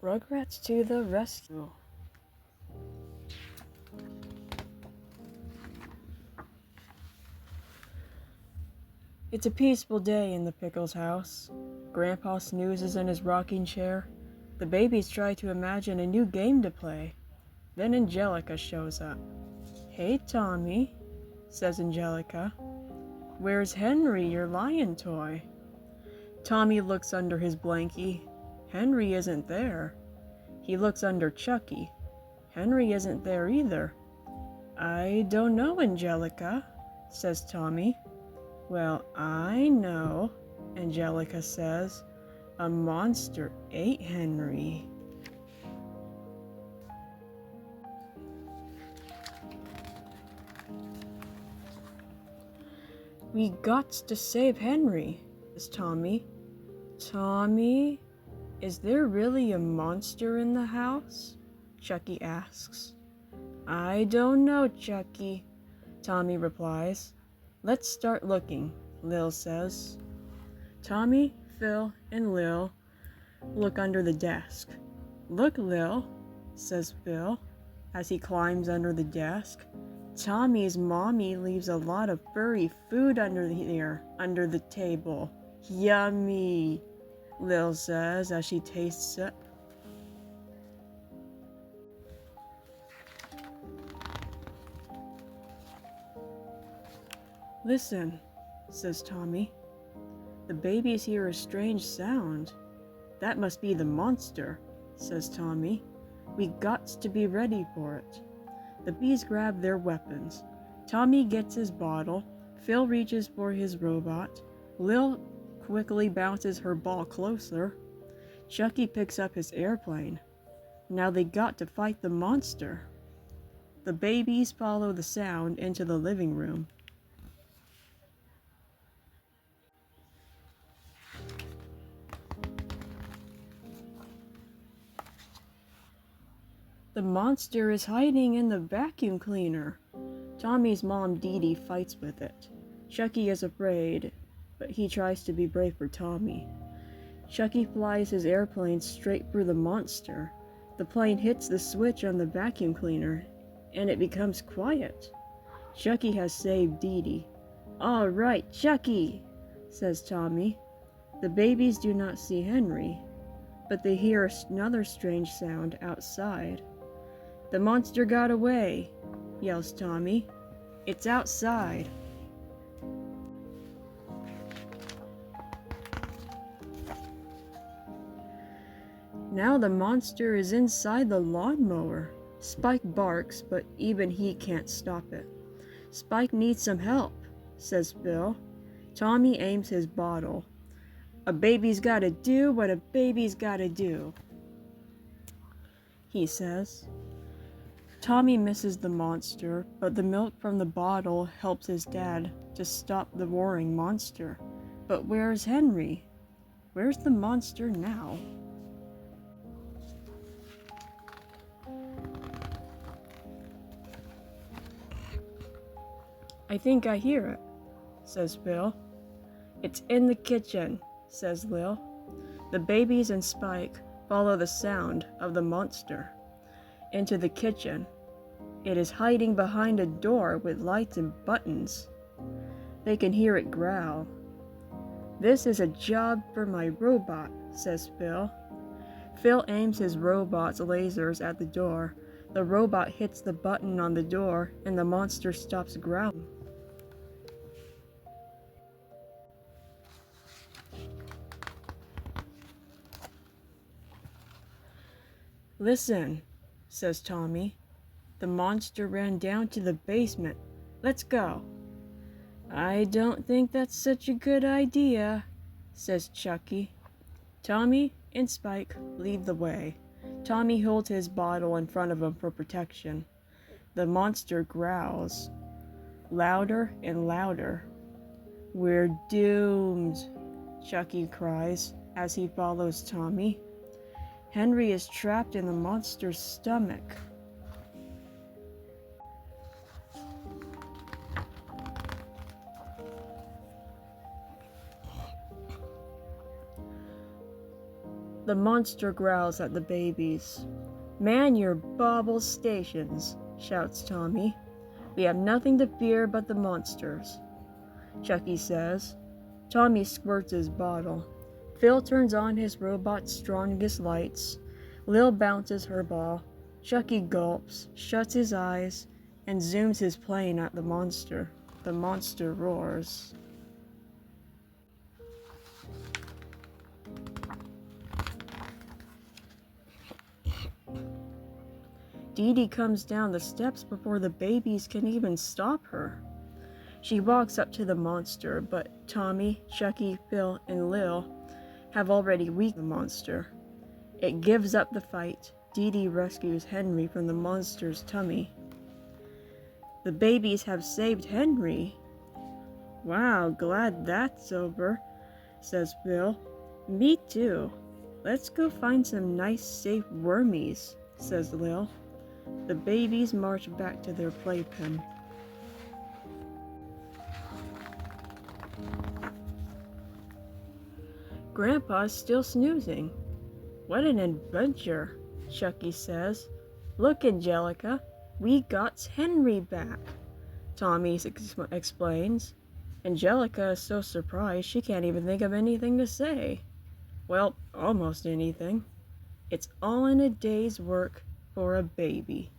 Rugrats to the rescue. It's a peaceful day in the Pickles house. Grandpa snoozes in his rocking chair. The babies try to imagine a new game to play. Then Angelica shows up. "Hey, Tommy," says Angelica. "Where's Henry, your lion toy?" Tommy looks under his blankie. Henry isn't there. He looks under Chucky. Henry isn't there either. "I don't know, Angelica," says Tommy. "Well, I know," Angelica says. "A monster ate Henry." "We gots to save Henry," says Tommy. "Tommy, is there really a monster in the house?" Chucky asks. "I don't know, Chucky," Tommy replies. "Let's start looking," Lil says. Tommy, Phil, and Lil look under the desk. "Look, Lil," says Phil as he climbs under the desk. "Tommy's mommy leaves a lot of furry food under the table. Yummy," Lil says as she tastes it. "Listen," says Tommy. "The babies hear a strange sound. That must be the monster," says Tommy. "We gots to be ready for it." The bees grab their weapons. Tommy gets his bottle. Phil reaches for his robot. Lil quickly bounces her ball closer. Chucky picks up his airplane. Now they got to fight the monster. The babies follow the sound into the living room. The monster is hiding in the vacuum cleaner. Tommy's mom Dee Dee fights with it. Chucky is afraid, but he tries to be brave for Tommy. Chucky flies his airplane straight for the monster. The plane hits the switch on the vacuum cleaner, and it becomes quiet. Chucky has saved Dee Dee. "All right, Chucky," says Tommy. The babies do not see Henry, but they hear another strange sound outside. "The monster got away," yells Tommy. "It's outside." Now the monster is inside the lawnmower. Spike barks, but even he can't stop it. "Spike needs some help," says Phil. Tommy aims his bottle. "A baby's gotta do what a baby's gotta do," he says. Tommy misses the monster, but the milk from the bottle helps his dad to stop the roaring monster. But where's Henry? Where's the monster now? "I think I hear it," says Phil. "It's in the kitchen," says Lil. The babies and Spike follow the sound of the monster into the kitchen. It is hiding behind a door with lights and buttons. They can hear it growl. "This is a job for my robot," says Phil. Phil aims his robot's lasers at the door. The robot hits the button on the door and the monster stops growling. "Listen," says Tommy. "The monster ran down to the basement. Let's go." "I don't think that's such a good idea," says Chucky. Tommy and Spike lead the way. Tommy holds his bottle in front of him for protection. The monster growls, louder and louder. "We're doomed," Chucky cries as he follows Tommy. Henry is trapped in the monster's stomach. The monster growls at the babies. "Man your bauble stations," shouts Tommy. "We have nothing to fear but the monsters," Chucky says. Tommy squirts his bottle. Phil turns on his robot's strongest lights. Lil bounces her ball. Chucky gulps, shuts his eyes, and zooms his plane at the monster. The monster roars. Dee Dee comes down the steps before the babies can even stop her. She walks up to the monster, but Tommy, Chucky, Phil, and Lil have already weakened the monster. It gives up the fight. Dee Dee rescues Henry from the monster's tummy. The babies have saved Henry. "Wow, glad that's over," says Phil. "Me too. Let's go find some nice safe wormies," says Lil. The babies march back to their playpen. Grandpa's still snoozing. "What an adventure," Chucky says. "Look, Angelica, we got Henry back," Tommy explains. Angelica is so surprised she can't even think of anything to say. Well, almost anything. It's all in a day's work for a baby.